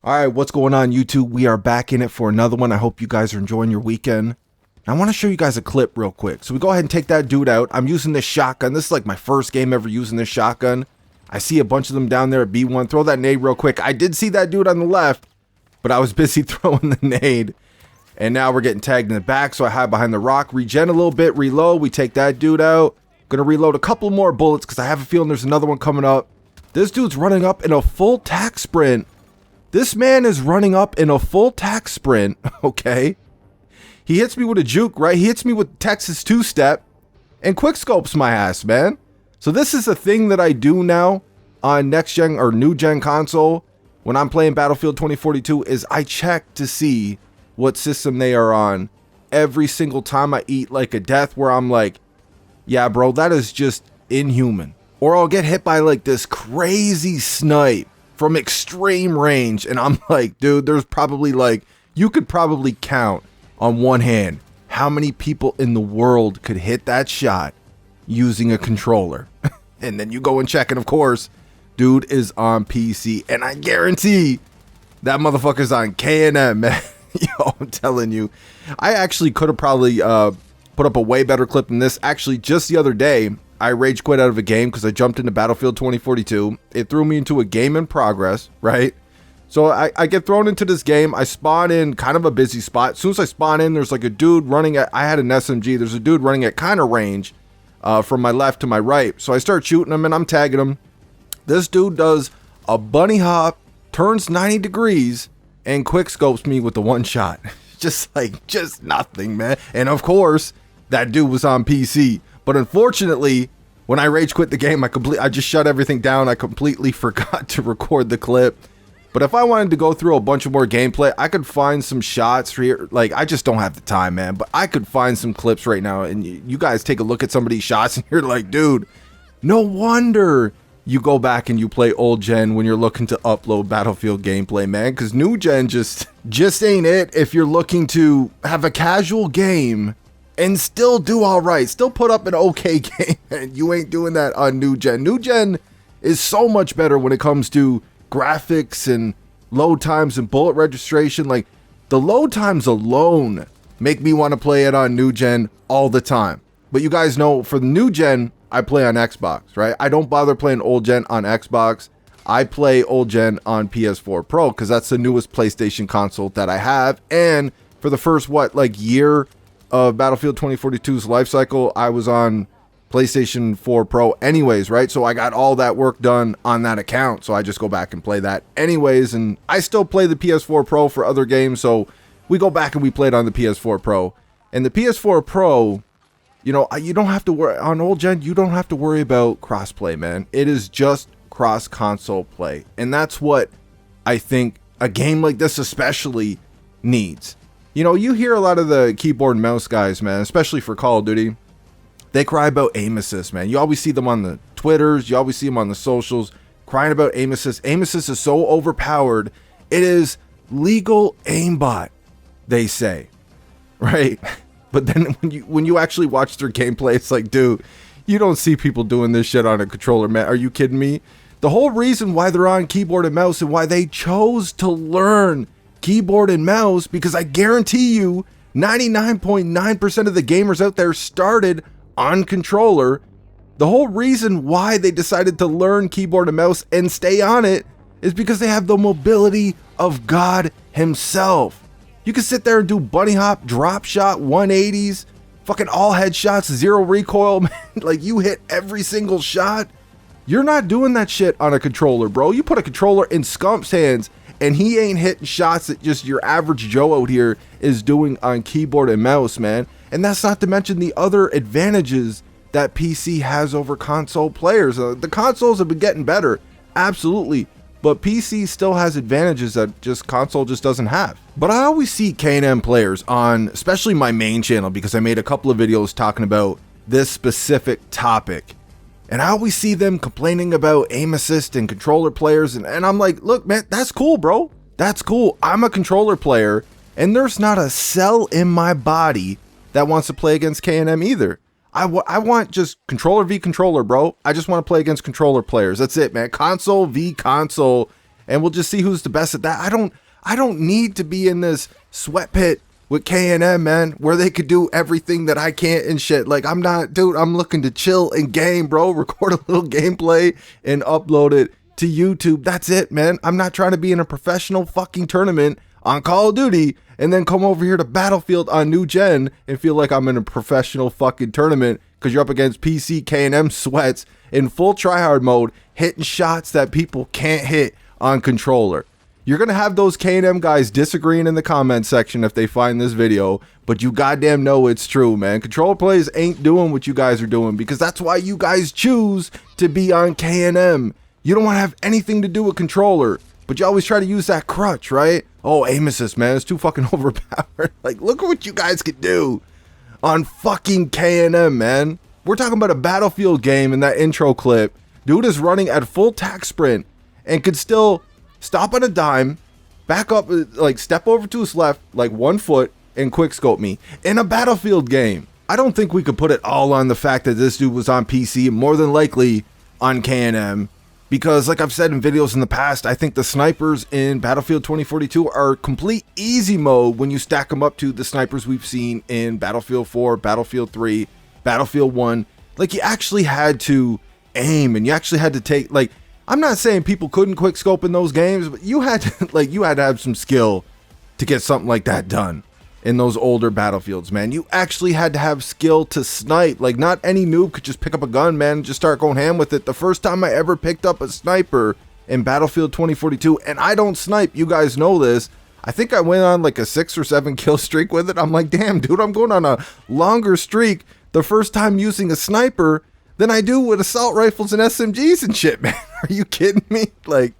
All right, what's going on, YouTube? We are back in it for another one. I hope you guys are enjoying your weekend. I want to show you guys a clip real quick. So we go ahead and take that dude out. I'm using this shotgun. This is like my first game ever using this shotgun. I see a bunch of them down there at B1. Throw that nade real quick. I did see that dude on the left, but I was busy throwing the nade. And now we're getting tagged in the back, so I hide behind the rock. Regen a little bit, reload. We take that dude out. Gonna reload a couple more bullets because I have a feeling there's another one coming up. This dude's running up in a full tack sprint. This man is running up in a full tack sprint, okay? He hits me with a juke, right? He hits me with Texas two-step and quickscopes my ass, man. So this is a thing that I do now on next-gen or new-gen console when I'm playing Battlefield 2042 is I check to see what system they are on every single time I eat like a death where I'm like, yeah, bro, that is just inhuman. Or I'll get hit by like this crazy snipe from extreme range, and I'm like, dude, there's probably like, you could probably count on one hand how many people in the world could hit that shot using a controller. And then you go and check, and of course, dude is on PC, and I guarantee that motherfucker's on K&M, man. Yo, I'm telling you, I actually could have probably put up a way better clip than this. Actually, just the other day, I rage quit out of a game because I jumped into Battlefield 2042. It threw me into a game in progress, right? So I get thrown into this game. I spawn in kind of a busy spot. As soon as I spawn in, there's like a dude running at, I had an SMG. There's a dude running at kind of range from my left to my right. So I start shooting him and I'm tagging him. This dude does a bunny hop, turns 90 degrees, and quick scopes me with the one shot. Just nothing, man. And of course, that dude was on PC. But unfortunately, when I rage quit the game, I just shut everything down. I completely forgot to record the clip. But if I wanted to go through a bunch of more gameplay, I could find some shots for here. Like, I just don't have the time, man. But I could find some clips right now. And you guys take a look at some of these shots and you're like, dude, no wonder you go back and you play old gen when you're looking to upload Battlefield gameplay, man. Because new gen just ain't it if you're looking to have a casual game and still do all right, still put up an okay game, and you ain't doing that on new gen. New gen is so much better when it comes to graphics and load times and bullet registration. Like, the load times alone make me want to play it on new gen all the time. But you guys know, for the new gen, I play on Xbox, right? I don't bother playing old gen on Xbox. I play old gen on PS4 Pro because that's the newest PlayStation console that I have. And for the first, year of Battlefield 2042's life cycle, I was on PlayStation 4 Pro anyways, right? So I got all that work done on that account, so I just go back and play that anyways. And I still play the PS4 Pro for other games, so we go back and we play it on the PS4 Pro. And the PS4 Pro, you know, you don't have to worry on old gen. You don't have to worry about crossplay, man. It is just cross console play, and that's what I think a game like this especially needs. You know, you hear a lot of the keyboard and mouse guys, man, especially for Call of Duty. They cry about aim assist, man. You always see them on the Twitters. You always see them on the socials crying about aim assist. Aim assist is so overpowered. It is legal aimbot, they say, right? But then when you actually watch their gameplay, it's like, dude, you don't see people doing this shit on a controller, man. Are you kidding me? The whole reason why they're on keyboard and mouse and why they chose to learn keyboard and mouse, because I guarantee you 99.9% of the gamers out there started on controller. The whole reason why they decided to learn keyboard and mouse and stay on it is because they have the mobility of God himself. You can sit there and do bunny hop, drop shot, 180s, fucking all headshots, zero recoil, man. Like, you hit every single shot. You're not doing that shit on a controller, bro. You put a controller in Scump's hands and he ain't hitting shots that just your average Joe out here is doing on keyboard and mouse, man. And that's not to mention the other advantages that PC has over console players. The consoles have been getting better, absolutely. But PC still has advantages that just console just doesn't have. But I always see K&M players on, especially my main channel, because I made a couple of videos talking about this specific topic. And I always see them complaining about aim assist and controller players. And I'm like, look, man, that's cool, bro. That's cool. I'm a controller player, and there's not a cell in my body that wants to play against K&M either. I want just controller v controller, bro. I just want to play against controller players. That's it, man. Console v console. and we'll just see who's the best at that. I don't need to be in this sweat pit with K&M, man, where they could do everything that I can't and shit. Like, I'm not, dude, I'm looking to chill and game, bro. Record a little gameplay and upload it to YouTube. That's it, man. I'm not trying to be in a professional fucking tournament on Call of Duty and then come over here to Battlefield on new gen and feel like I'm in a professional fucking tournament because you're up against PC K&M sweats in full tryhard mode, hitting shots that people can't hit on controller. You're going to have those K&M guys disagreeing in the comment section if they find this video, but you goddamn know it's true, man. Controller plays ain't doing what you guys are doing because that's why you guys choose to be on K&M. You don't want to have anything to do with controller, but you always try to use that crutch, right? Oh, aim assist, man. It's too fucking overpowered. Like, look at what you guys can do on fucking K&M, man. We're talking about a Battlefield game in that intro clip. Dude is running at full tack sprint and could still stop on a dime, back up, like step over to his left, like 1 foot, and quickscope me in a Battlefield game. I don't think we could put it all on the fact that this dude was on PC, more than likely on K&M, because like I've said in videos in the past, I think the snipers in Battlefield 2042 are complete easy mode when you stack them up to the snipers we've seen in Battlefield 4, Battlefield 3, Battlefield 1. Like, you actually had to aim and you actually had to take, like, I'm not saying people couldn't quick scope in those games, but you had to, like, you had to have some skill to get something like that done in those older Battlefields, man. You actually had to have skill to snipe. Like, not any noob could just pick up a gun, man, and just start going ham with it. The first time I ever picked up a sniper in Battlefield 2042, and I don't snipe, you guys know this. I think I went on like a 6 or 7 kill streak with it. I'm like, damn, dude, I'm going on a longer streak the first time using a sniper than I do with assault rifles and SMGs and shit, man. Are you kidding me? Like,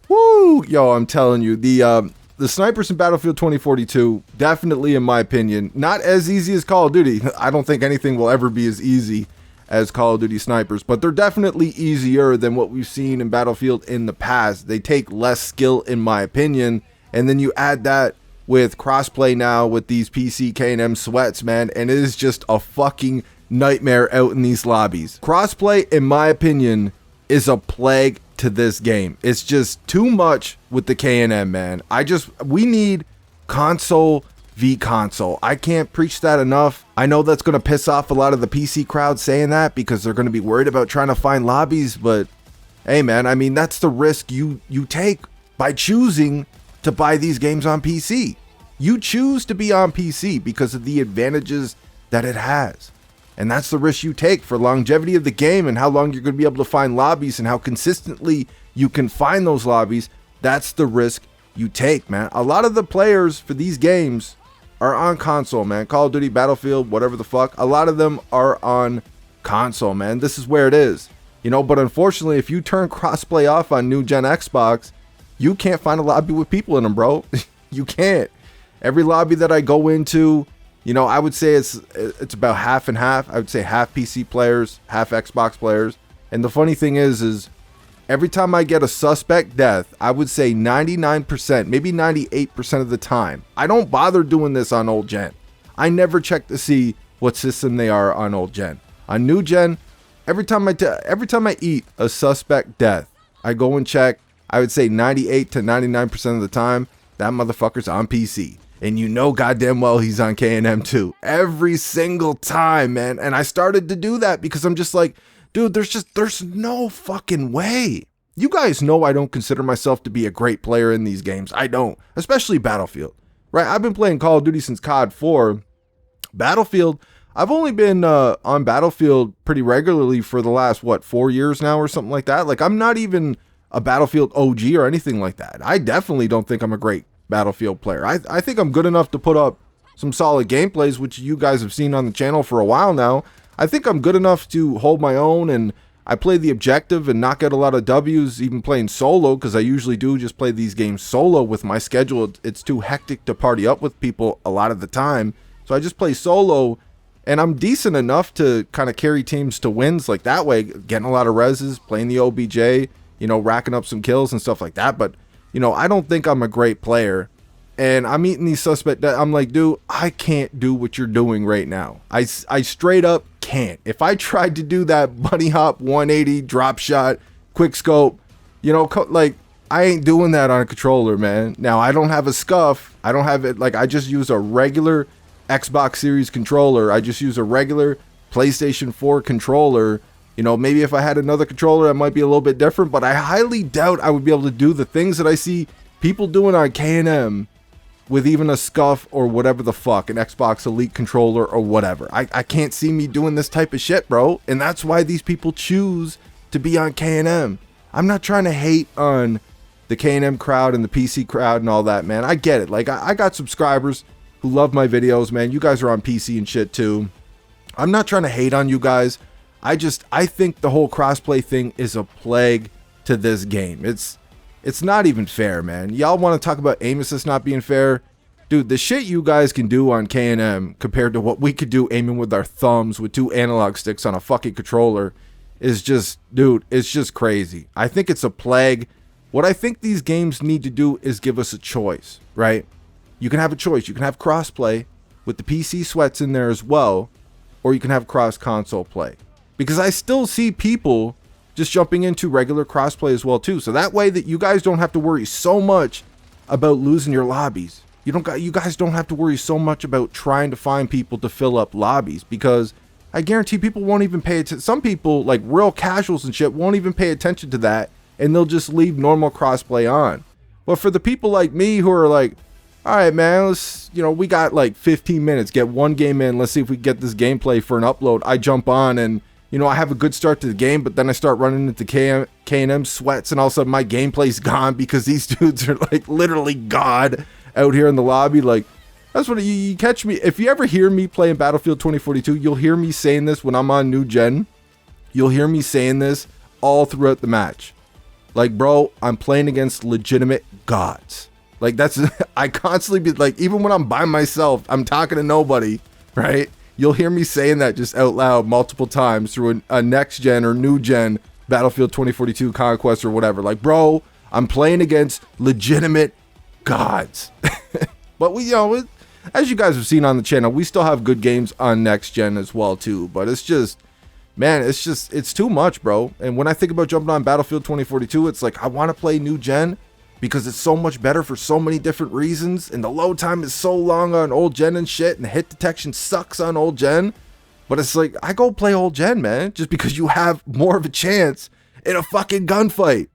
woo! Yo, I'm telling you, the snipers in Battlefield 2042, definitely, in my opinion, not as easy as Call of Duty. I don't think anything will ever be as easy as Call of Duty snipers, but they're definitely easier than what we've seen in Battlefield in the past. They take less skill, in my opinion, and then you add that with crossplay now with these PC K&M sweats, man, and it is just a fucking nightmare out in these lobbies. Crossplay, in my opinion, is a plague to this game. It's just too much with the K&M, man. We need console v console. I can't preach that enough. I know that's going to piss off a lot of the PC crowd saying that because they're going to be worried about trying to find lobbies, but hey, man, I mean, that's the risk you take by choosing to buy these games on PC. You choose to be on PC because of the advantages that it has. And that's the risk you take for longevity of the game and how long you're going to be able to find lobbies and how consistently you can find those lobbies. That's the risk you take, man. A lot of the players for these games are on console, man. Call of Duty, Battlefield, whatever the fuck. A lot of them are on console, man. This is where it is. You know, but unfortunately, if you turn crossplay off on new gen Xbox, you can't find a lobby with people in them, bro. You can't. Every lobby that I go into, you know, I would say it's about half and half. I would say half PC players, half Xbox players. And the funny thing is every time I get a suspect death, I would say 99%, maybe 98% of the time, I don't bother doing this on old gen. I never check to see what system they are on old gen. On new gen, every time I eat a suspect death, I go and check. I would say 98 to 99% of the time, that motherfucker's on PC. And you know goddamn well he's on K&M too. Every single time, man. And I started to do that because I'm just like, dude, there's no fucking way. You guys know I don't consider myself to be a great player in these games. I don't. Especially Battlefield. Right? I've been playing Call of Duty since COD 4. Battlefield, I've only been on Battlefield pretty regularly for the last, 4 years now or something like that. Like, I'm not even a Battlefield OG or anything like that. I definitely don't think I'm a great Battlefield player. I think I'm good enough to put up some solid gameplays, which you guys have seen on the channel for a while now. I think I'm good enough to hold my own, and I play the objective and not get a lot of W's even playing solo, because I usually do just play these games solo with my schedule. It's too hectic to party up with people a lot of the time, so I just play solo, and I'm decent enough to kind of carry teams to wins like that way, getting a lot of reses, playing the OBJ, you know, racking up some kills and stuff like that. But you know, I don't think I'm a great player, and I'm eating these suspect. I'm like, dude, I can't do what you're doing right now. I straight up can't. If I tried to do that bunny hop 180 drop shot, quick scope, you know, like I ain't doing that on a controller, man. Now, I don't have a scuff. I don't have it, like, I just use a regular Xbox Series controller. I just use a regular PlayStation 4 controller. You know, maybe if I had another controller, that might be a little bit different, but I highly doubt I would be able to do the things that I see people doing on K&M with even a scuff or whatever the fuck, an Xbox Elite controller or whatever. I can't see me doing this type of shit, bro. And that's why these people choose to be on K&M. I'm not trying to hate on the K&M crowd and the PC crowd and all that, man. I get it. Like, I got subscribers who love my videos, man. You guys are on PC and shit too. I'm not trying to hate on you guys. I think the whole crossplay thing is a plague to this game. It's not even fair, man. Y'all want to talk about aim assist not being fair? Dude, the shit you guys can do on K&M compared to what we could do aiming with our thumbs with 2 analog sticks on a fucking controller is just, dude, it's just crazy. I think it's a plague. What I think these games need to do is give us a choice, right? You can have a choice. You can have crossplay with the PC sweats in there as well, or you can have cross console play. Because I still see people just jumping into regular crossplay as well too. So that way that you guys don't have to worry so much about losing your lobbies. You guys don't have to worry so much about trying to find people to fill up lobbies, because I guarantee people won't even pay attention. Some people, like real casuals and shit, won't even pay attention to that, and they'll just leave normal crossplay on. But for the people like me who are like, all right, man, let's, we got like 15 minutes, get one game in, let's see if we can get this gameplay for an upload. I jump on and, I have a good start to the game, but then I start running into K&M sweats, and all of a sudden my gameplay's gone because these dudes are like literally God out here in the lobby. Like, that's what you catch me. If you ever hear me playing Battlefield 2042, you'll hear me saying this when I'm on new gen. You'll hear me saying this all throughout the match. Like, bro, I'm playing against legitimate gods. Like, that's, I constantly be like, even when I'm by myself, I'm talking to nobody, right? You'll hear me saying that just out loud multiple times through a next gen or new gen Battlefield 2042 Conquest or whatever. Like, bro, I'm playing against legitimate gods. But we, as you guys have seen on the channel, we still have good games on next gen as well too. But it's just, man, it's too much, bro. And when I think about jumping on Battlefield 2042, it's like, I want to play new gen because it's so much better for so many different reasons, and the load time is so long on old gen and shit, and the hit detection sucks on old gen. But it's like, I go play old gen, man, just because you have more of a chance in a fucking gunfight.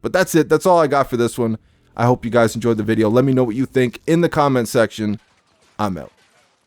But that's it. That's all I got for this one. I hope you guys enjoyed the video. Let me know what you think in the comment section. I'm out.